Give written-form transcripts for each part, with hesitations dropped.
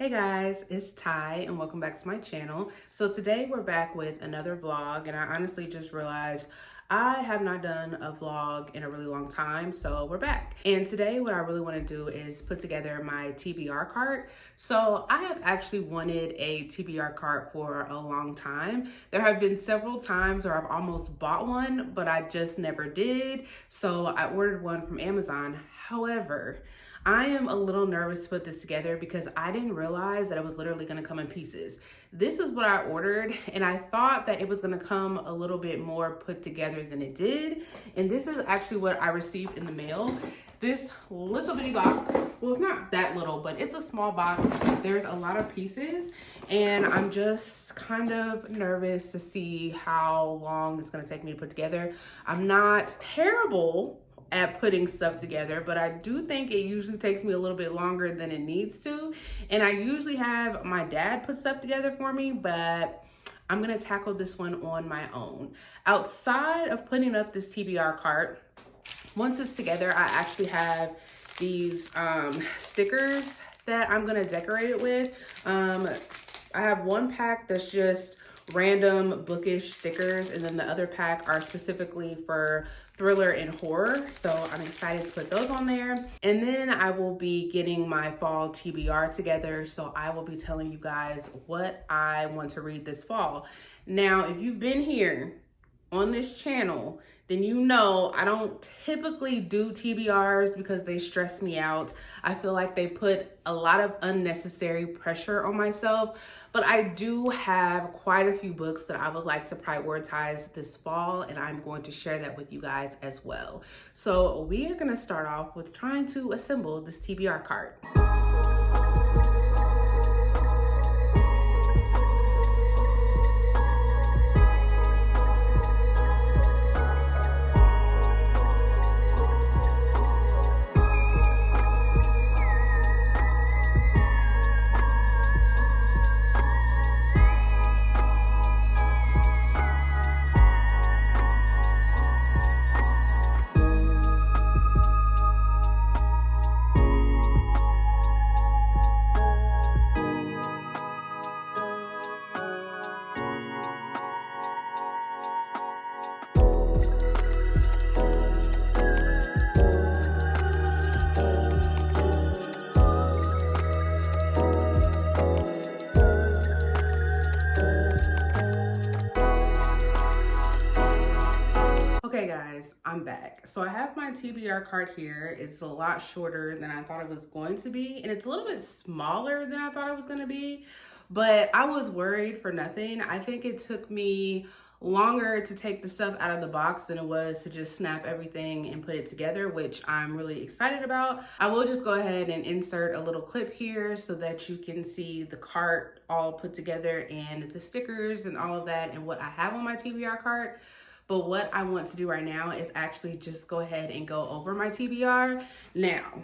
Hey guys, it's Ty and welcome back to my channel. So today we're back with another vlog, and I honestly just realized I have not done a vlog in a really long time, so we're back. And today what I really want to do is put together my TBR cart. So I have actually wanted a TBR cart for a long time. There have been several times where I've almost bought one, but I just never did. So I ordered one from Amazon. However, I am a little nervous to put this together because I didn't realize that it was literally gonna come in pieces. This is what I ordered, and I thought that it was gonna come a little bit more put together than it did. And this is actually what I received in the mail. This little bitty box, well, it's not that little, but it's a small box. There's a lot of pieces, and I'm just kind of nervous to see how long it's gonna take me to put together. I'm not terrible at putting stuff together, but I do think it usually takes me a little bit longer than it needs to. And I usually have my dad put stuff together for me, but I'm gonna tackle this one on my own. Outside of putting up this TBR cart, once it's together, I actually have these stickers that I'm gonna decorate it with. I have one pack that's just random bookish stickers, and then the other pack are specifically for thriller and horror, so I'm excited to put those on there. And then I will be getting my fall TBR together, so I will be telling you guys what I want to read this fall. Now, if you've been here on this channel, then you know I don't typically do TBRs because they stress me out. I feel like they put a lot of unnecessary pressure on myself, but I do have quite a few books that I would like to prioritize this fall, and I'm going to share that with you guys as well. So we are gonna start off with trying to assemble this TBR cart. Okay guys, I'm back. So I have my TBR cart here. It's a lot shorter than I thought it was going to be, and it's a little bit smaller than I thought it was going to be, but I was worried for nothing. I think it took me longer to take the stuff out of the box than it was to just snap everything and put it together, which I'm really excited about. I will just go ahead and insert a little clip here so that you can see the cart all put together and the stickers and all of that and what I have on my TBR cart. But what I want to do right now is actually just go ahead and go over my TBR. Now,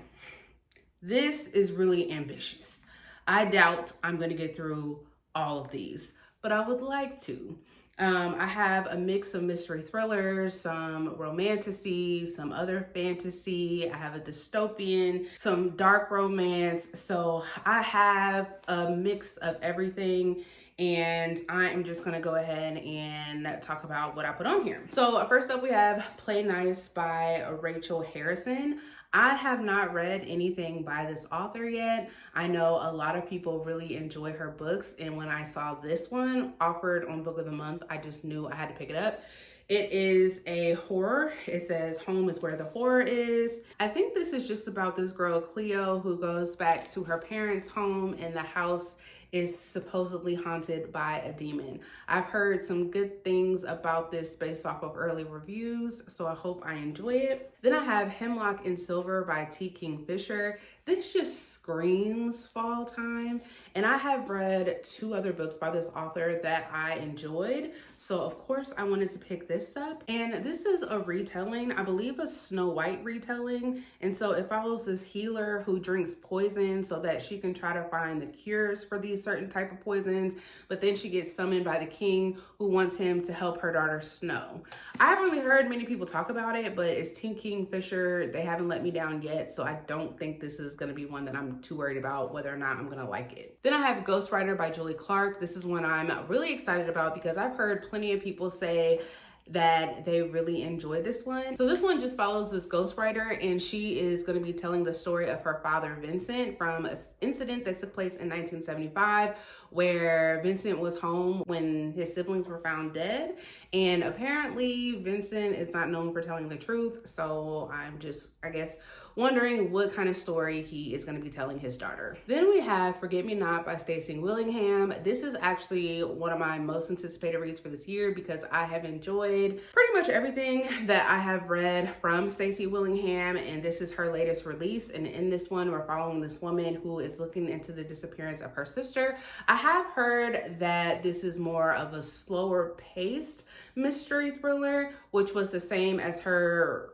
this is really ambitious. I doubt I'm gonna get through all of these, but I would like to. I have a mix of mystery thrillers, some romantasy, some other fantasy. I have a dystopian, some dark romance. So I have a mix of everything, and I am just gonna go ahead and talk about what I put on here. So first up we have Play Nice by Rachel Harrison. I have not read anything by this author yet. I know a lot of people really enjoy her books, and when I saw this one offered on Book of the Month, I just knew I had to pick it up. It is a horror. It says home is where the horror is. I think this is just about this girl, Cleo, who goes back to her parents' home, and the house is supposedly haunted by a demon. I've heard some good things about this based off of early reviews, so I hope I enjoy it. Then I have Hemlock and Silver by T. Kingfisher. This just screams fall time, and I have read two other books by this author that I enjoyed, so of course I wanted to pick this up. And this is a retelling, I believe a Snow White retelling, and so it follows this healer who drinks poison so that she can try to find the cures for these certain type of poisons, but then she gets summoned by the king who wants him to help her daughter Snow. I haven't really heard many people talk about it, but it's T. Kingfisher. They haven't let me down yet, so I don't think this is going to be one that I'm too worried about whether or not I'm going to like it. Then I have Ghostwriter by Julie Clark. This is one I'm really excited about because I've heard plenty of people say that they really enjoyed this one. So this one just follows this ghostwriter, and she is going to be telling the story of her father, Vincent, from an incident that took place in 1975, where Vincent was home when his siblings were found dead. And apparently Vincent is not known for telling the truth. So I'm just, I guess, wondering what kind of story he is going to be telling his daughter. Then we have Forget Me Not by Stacey Willingham. This is actually one of my most anticipated reads for this year because I have enjoyed pretty much everything that I have read from Stacey Willingham, and this is her latest release. And in this one, we're following this woman who is looking into the disappearance of her sister. I have heard that this is more of a slower paced mystery thriller, which was the same as her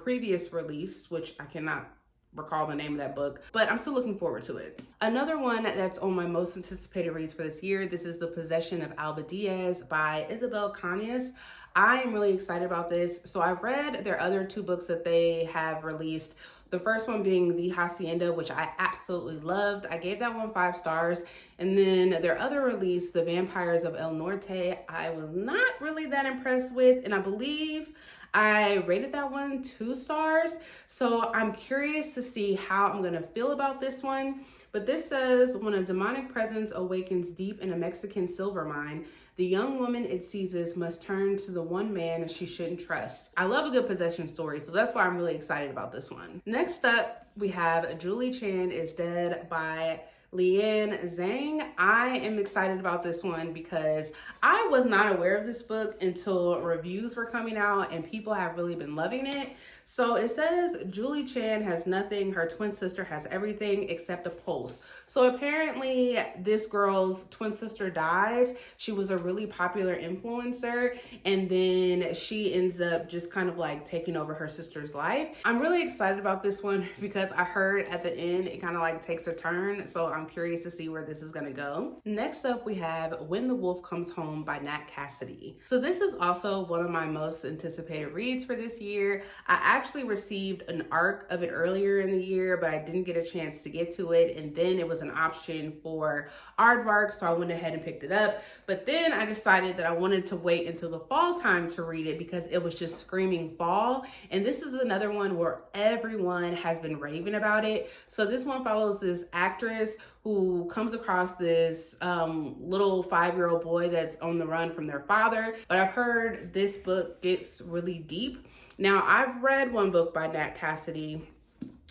previous release, which I cannot recall the name of that book, but I'm still looking forward to it. Another one that's on my most anticipated reads for this year, this is The Possession of Alba Diaz by Isabel Cañas. I am really excited about this. So I've read their other two books that they have released. The first one being The Hacienda, which I absolutely loved. I gave that one 5 stars. And then their other release, The Vampires of El Norte, I was not really that impressed with. And I believe I rated that one 2 stars. So I'm curious to see how I'm gonna feel about this one. But this says, when a demonic presence awakens deep in a Mexican silver mine, the young woman it seizes must turn to the one man she shouldn't trust. I love a good possession story, so that's why I'm really excited about this one. Next up, we have Julie Chen is Dead by Lian Zhang. I am excited about this one because I was not aware of this book until reviews were coming out and people have really been loving it. So it says Julie Chen has nothing, her twin sister has everything except a pulse. So apparently this girl's twin sister dies. She was a really popular influencer, and then she ends up just kind of like taking over her sister's life. I'm really excited about this one because I heard at the end it kind of like takes a turn. So I'm curious to see where this is gonna go. Next up, we have When the Wolf Comes Home by Nat Cassidy. So this is also one of my most anticipated reads for this year. I actually received an arc of it earlier in the year, but I didn't get a chance to get to it. And then it was an option for aardvark, so I went ahead and picked it up. But then I decided that I wanted to wait until the fall time to read it because it was just screaming fall. And this is another one where everyone has been raving about it. So this one follows this actress who comes across this little 5-year-old boy that's on the run from their father. But I've heard this book gets really deep. Now, I've read one book by Nat Cassidy.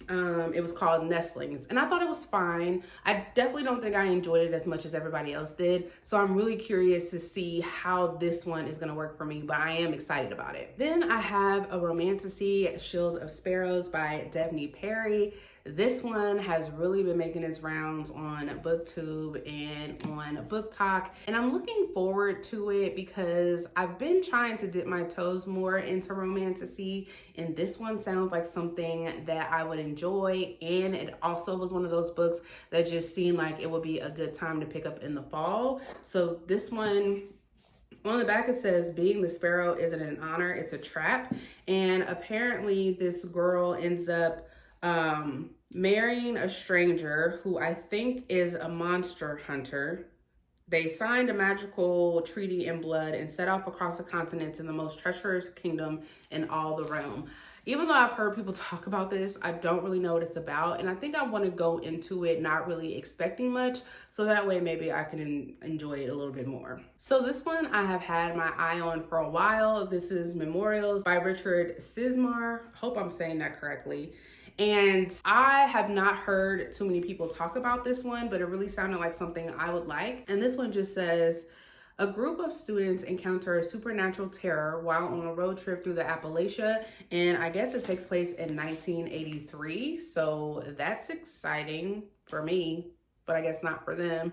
It was called Nestlings, and I thought it was fine. I definitely don't think I enjoyed it as much as everybody else did. So I'm really curious to see how this one is going to work for me, but I am excited about it. Then I have a romantasy, Shield of Sparrows by Devney Perry. This one has really been making its rounds on BookTube and on BookTok, and I'm looking forward to it because I've been trying to dip my toes more into romantasy, and this one sounds like something that I would enjoy, and it also was one of those books that just seemed like it would be a good time to pick up in the fall. So this one, on the back it says, being the sparrow isn't an honor, it's a trap. And apparently this girl ends up marrying a stranger who I think is a monster hunter. They signed a magical treaty in blood and set off across the continent to the most treacherous kingdom in all the realm. Even though I've heard people talk about this, I don't really know what it's about. And I think I want to go into it not really expecting much, so that way maybe I can enjoy it a little bit more. So this one I have had my eye on for a while. This is Memorials by Richard Sismar. Hope I'm saying that correctly. And I have not heard too many people talk about this one, but it really sounded like something I would like. And this one just says, a group of students encounter a supernatural terror while on a road trip through the Appalachia, and I guess it takes place in 1983, so that's exciting for me, but I guess not for them.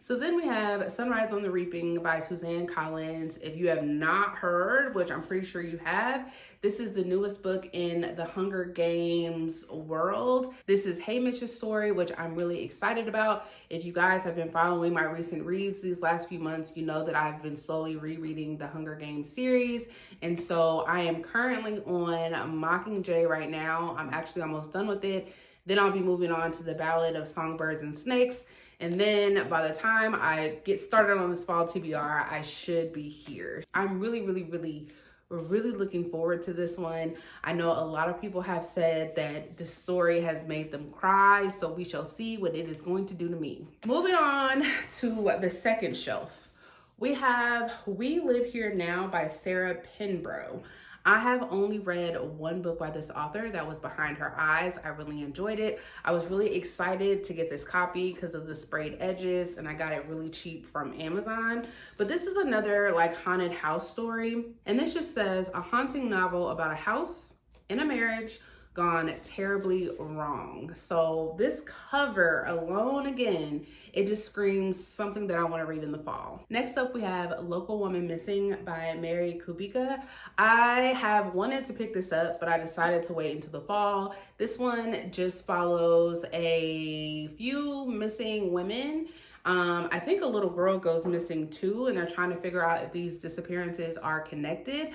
So then we have Sunrise on the Reaping by Suzanne Collins. If you have not heard, which I'm pretty sure you have, this is the newest book in the Hunger Games world. This is Haymitch's story, which I'm really excited about. If you guys have been following my recent reads these last few months, you know that I've been slowly rereading the Hunger Games series. And so I am currently on Mockingjay right now. I'm actually almost done with it. Then I'll be moving on to the Ballad of Songbirds and Snakes. And then by the time I get started on this fall TBR, I should be here. I'm really looking forward to this one. I know a lot of people have said that the story has made them cry, so we shall see what it is going to do to me. Moving on to the second shelf. We have We Live Here Now by Sarah Pinborough. I have only read one book by this author, that was Behind Her Eyes. I really enjoyed it. I was really excited to get this copy because of the sprayed edges, and I got it really cheap from Amazon. But this is another like haunted house story, and this just says a haunting novel about a house and a marriage gone terribly wrong. So this cover alone, again, it just screams something that I want to read in the fall. Next up, we have Local Woman Missing by Mary Kubica. I have wanted to pick this up, but I decided to wait until the fall. This one just follows a few missing women. I think a little girl goes missing too, and they're trying to figure out if these disappearances are connected.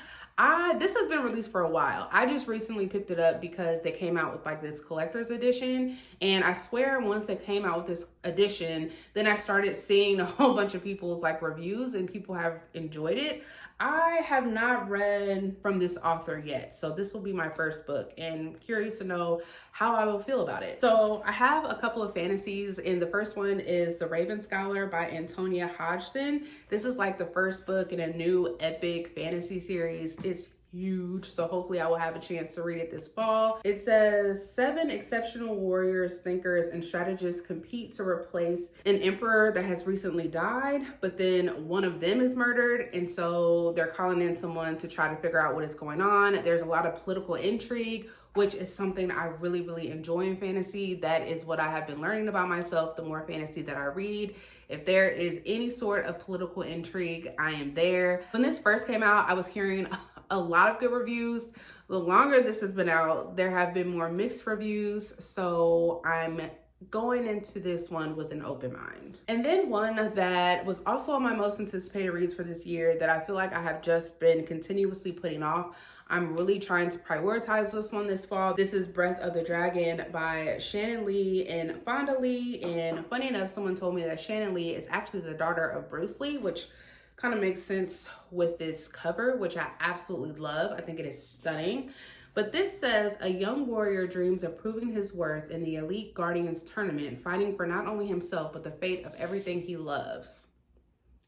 This has been released for a while. I just recently picked it up because they came out with like this collector's edition, and I swear once they came out with this edition, then I started seeing a whole bunch of people's like reviews, and people have enjoyed it. I have not read from this author yet, so this will be my first book, and curious to know how I will feel about it. So I have a couple of fantasies, and the first one is The Raven Scholar by Antonia Hodgson. This is like the first book in a new epic fantasy series. It's huge, so hopefully I will have a chance to read it this fall. It says 7 exceptional warriors, thinkers, and strategists compete to replace an emperor that has recently died, but then one of them is murdered, and so they're calling in someone to try to figure out what is going on. There's a lot of political intrigue, which is something I really enjoy in fantasy. That is what I have been learning about myself the more fantasy that I read. If there is any sort of political intrigue, I am there. When this first came out, I was hearing a lot of good reviews. The longer this has been out, there have been more mixed reviews, so I'm going into this one with an open mind. And then one that was also on my most anticipated reads for this year that I feel like I have just been continuously putting off. I'm really trying to prioritize this one this fall. This is Breath of the Dragon by Shannon Lee and Fonda Lee. And funny enough, someone told me that Shannon Lee is actually the daughter of Bruce Lee, which kind of makes sense with this cover, which I absolutely love. I think it is stunning. But this says a young warrior dreams of proving his worth in the Elite Guardians tournament, fighting for not only himself, but the fate of everything he loves.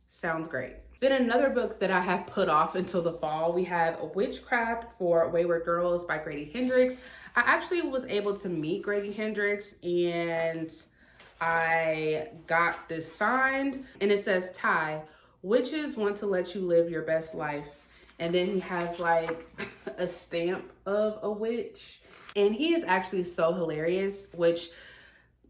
Sounds great. Then another book that I have put off until the fall, we have Witchcraft for Wayward Girls by Grady Hendrix. I actually was able to meet Grady Hendrix, and I got this signed, and it says, Ty, witches want to let you live your best life. And then he has like a stamp of a witch. And he is actually so hilarious, which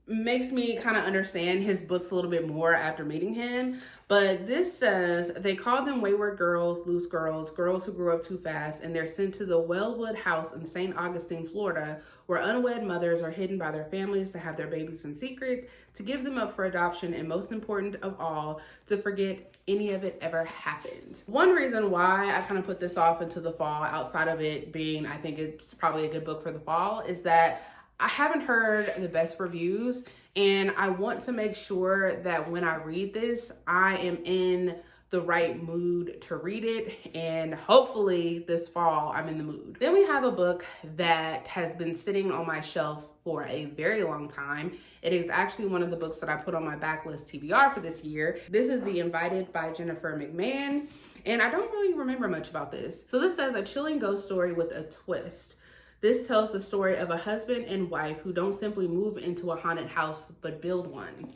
makes me kind of understand his books a little bit more after meeting him. But this says, they call them wayward girls, loose girls, girls who grew up too fast, and they're sent to the Wellwood House in St. Augustine, Florida, where unwed mothers are hidden by their families to have their babies in secret, to give them up for adoption, and most important of all, to forget any of it ever happened. One reason why I kind of put this off into the fall, outside of it being, I think it's probably a good book for the fall, is that I haven't heard the best reviews, and I want to make sure that when I read this, I am in the right mood to read it, and hopefully this fall I'm in the mood. Then we have a book that has been sitting on my shelf for a very long time. It is actually one of the books that I put on my backlist TBR for this year. This is The Invited by Jennifer McMahon, and I don't really remember much about this. So this says a chilling ghost story with a twist. This tells the story of a husband and wife who don't simply move into a haunted house, but build one.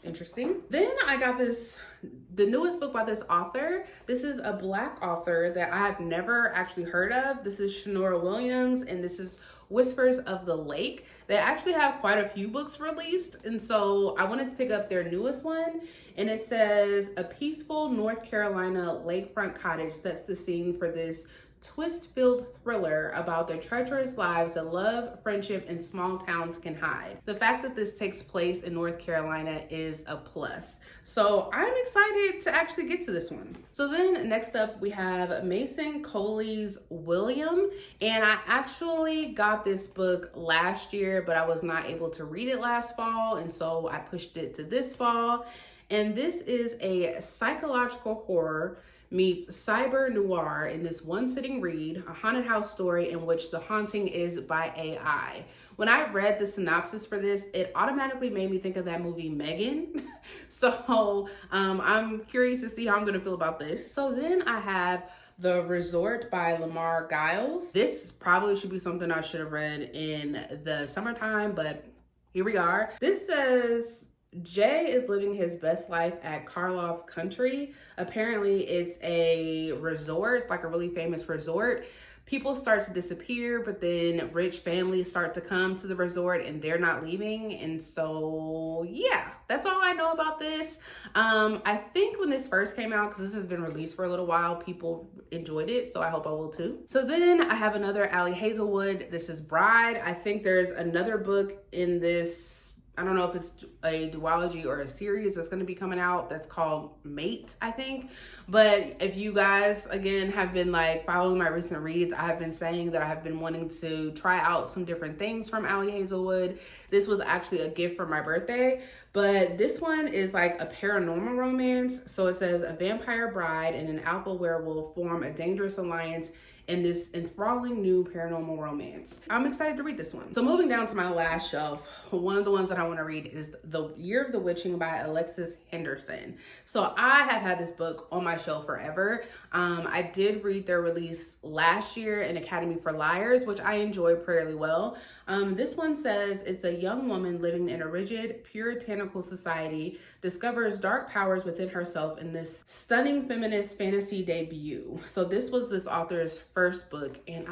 Interesting. Then I got the newest book by this author. This is a Black author that I have never actually heard of. This is Shanora Williams, and this is Whispers of the Lake. They actually have quite a few books released, and so I wanted to pick up their newest one. And it says, a peaceful North Carolina lakefront cottage sets the scene for this twist-filled thriller about the treacherous lives that love, friendship, and small towns can hide. The fact that this takes place in North Carolina is a plus. So I'm excited to actually get to this one. So then next up we have Mason Coley's William, and I actually got this book last year, but I was not able to read it last fall, and so I pushed it to this fall. And this is a psychological horror meets cyber noir in this one sitting read, a haunted house story in which the haunting is by AI. When I read the synopsis for this, it automatically made me think of that movie Megan. So I'm curious to see how I'm gonna feel about this. So then I have The Resort by Lamar Giles. This probably should be something I should have read in the summertime, but here we are. This says, Jay is living his best life at Karloff Country. Apparently it's a resort, like a really famous resort. People start to disappear, but then rich families start to come to the resort and they're not leaving. And so, yeah, that's all I know about this. I think when this first came out, because this has been released for a little while, people enjoyed it. So I hope I will too. So then I have another Allie Hazelwood. This is Bride. I think there's another book in this, I don't know if it's a duology or a series that's going to be coming out that's called Mate, I think. But if you guys, again, have been like following my recent reads, I have been saying that I have been wanting to try out some different things from Allie Hazelwood. This was actually a gift for my birthday, but this one is like a paranormal romance. So it says a vampire bride and an alpha werewolf form a dangerous alliance in this enthralling new paranormal romance. I'm excited to read this one. So moving down to my last shelf, one of the ones that I want to read is The Year of the Witching by Alexis Henderson. So I have had this book on my shelf forever. I did read their release last year in Academy for Liars, which I enjoyed fairly well. This one says it's a young woman living in a rigid, puritanical society discovers dark powers within herself in this stunning feminist fantasy debut. So this was this author's first book, and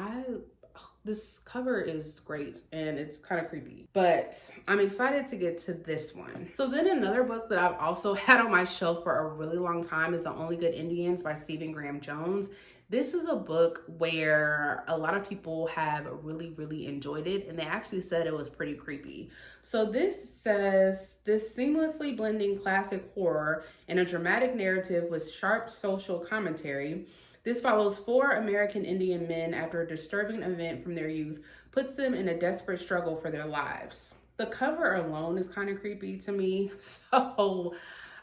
this cover is great and it's kind of creepy, but I'm excited to get to this one. So then another book that I've also had on my shelf for a really long time is The Only Good Indians by Stephen Graham Jones. This is a book where a lot of people have really enjoyed it, and they actually said it was pretty creepy. So this says, this seamlessly blending classic horror and a dramatic narrative with sharp social commentary. This follows 4 American Indian men after a disturbing event from their youth puts them in a desperate struggle for their lives. The cover alone is kind of creepy to me, so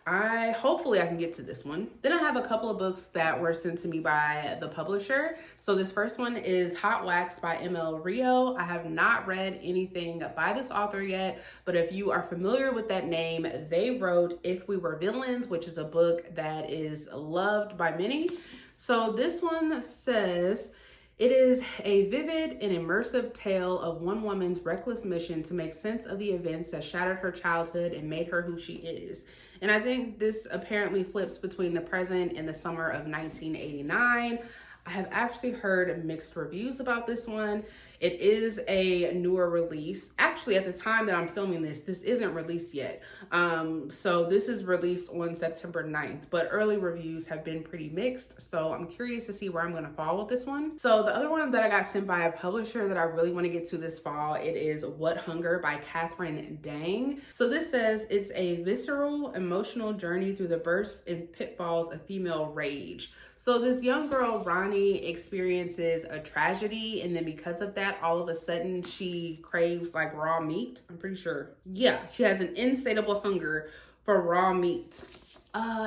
hopefully I can get to this one. Then I have a couple of books that were sent to me by the publisher. So this first one is Hot Wax by ML Rio. I have not read anything by this author yet, but if you are familiar with that name, they wrote If We Were Villains, which is a book that is loved by many. So this one says, it is a vivid and immersive tale of one woman's reckless mission to make sense of the events that shattered her childhood and made her who she is. And I think this apparently flips between the present and the summer of 1989. I have actually heard mixed reviews about this one. It is a newer release. Actually, at the time that I'm filming this, this isn't released yet. So this is released on September 9th, but early reviews have been pretty mixed. So I'm curious to see where I'm gonna fall with this one. So the other one that I got sent by a publisher that I really wanna get to this fall, it is What Hunger by Catherine Dang. So this says it's a visceral, emotional journey through the bursts and pitfalls of female rage. So this young girl, Ronnie, experiences a tragedy, and then because of that, all of a sudden she craves like raw meat. I'm pretty sure. Yeah, she has an insatiable hunger for raw meat.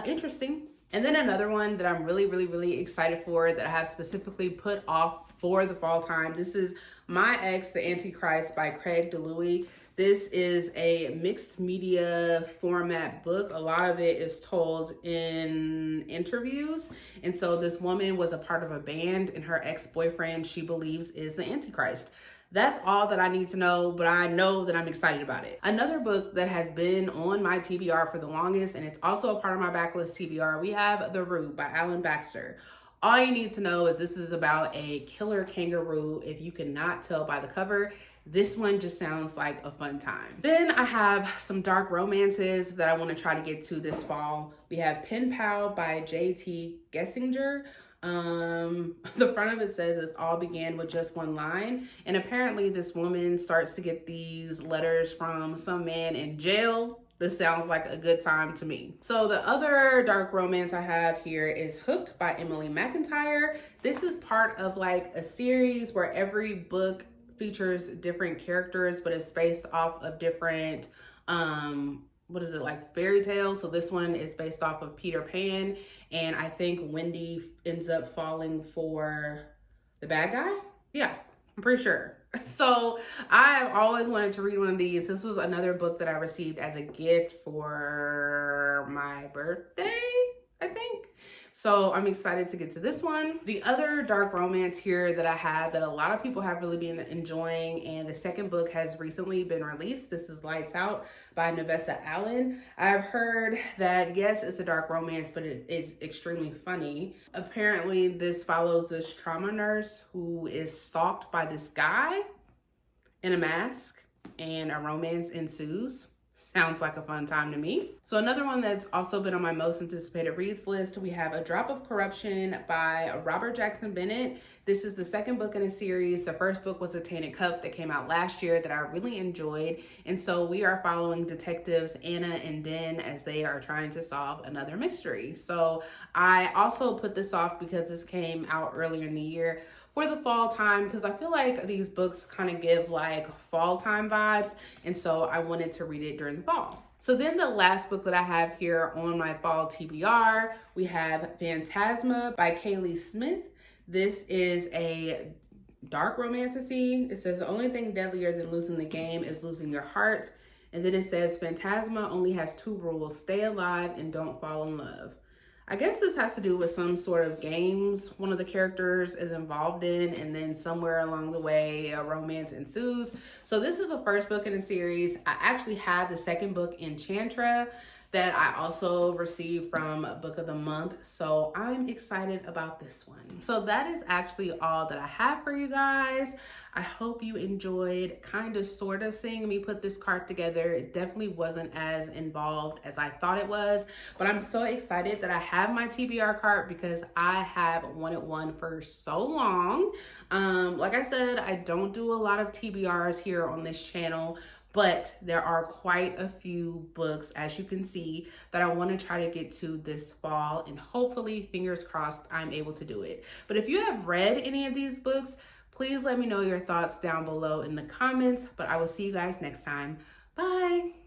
Interesting. And then another one that I'm really excited for that I have specifically put off for the fall time. This is My Ex, the Antichrist by Craig DeLuey. This is a mixed media format book. A lot of it is told in interviews. And so this woman was a part of a band, and her ex-boyfriend, she believes, is the Antichrist. That's all that I need to know, but I know that I'm excited about it. Another book that has been on my TBR for the longest, and it's also a part of my backlist TBR, we have The Root by Alan Baxter. All you need to know is this is about a killer kangaroo. If you cannot tell by the cover, this one just sounds like a fun time. Then I have some dark romances that I want to try to get to this fall. We have Pen Pal by J.T. Gessinger. The front of it says it all began with just one line. And apparently this woman starts to get these letters from some man in jail. This sounds like a good time to me. So the other dark romance I have here is Hooked by Emily McIntyre. This is part of like a series where every book features different characters, but it's based off of different what is it, like fairy tales. So this one is based off of Peter Pan, and I think Wendy ends up falling for the bad guy. Yeah, I'm pretty sure. So I've always wanted to read one of these. This was another book that I received as a gift for my birthday, I think. So I'm excited to get to this one. The other dark romance here that I have that a lot of people have really been enjoying, and the second book has recently been released. This is Lights Out by Nevessa Allen. I've heard that, yes, it's a dark romance, but it is extremely funny. Apparently, this follows this trauma nurse who is stalked by this guy in a mask, and a romance ensues. Sounds like a fun time to me. So another one that's also been on my most anticipated reads list, we have A Drop of Corruption by Robert Jackson Bennett. This is the second book in a series. The first book was A Tainted Cup that came out last year that I really enjoyed. And so we are following detectives Anna and Den as they are trying to solve another mystery. So I also put this off because this came out earlier in the year for the fall time, because I feel like these books kind of give like fall time vibes, and so I wanted to read it during the fall. So then the last book that I have here on my fall TBR, we have Phantasma by Kaylee Smith. This is a dark romantasy. It says the only thing deadlier than losing the game is losing your heart. And then it says Phantasma only has two rules: stay alive and don't fall in love. I guess this has to do with some sort of games one of the characters is involved in, and then somewhere along the way a romance ensues. So this is the first book in the series. I actually have the second book, Enchantra, that I also received from Book of the Month. So I'm excited about this one. So that is actually all that I have for you guys. I hope you enjoyed kind of sort of seeing me put this cart together. It definitely wasn't as involved as I thought it was, but I'm so excited that I have my TBR cart because I have wanted one for so long. Like I said, I don't do a lot of TBRs here on this channel, but there are quite a few books, as you can see, that I want to try to get to this fall, and hopefully, fingers crossed, I'm able to do it. But if you have read any of these books, please let me know your thoughts down below in the comments, but I will see you guys next time. Bye!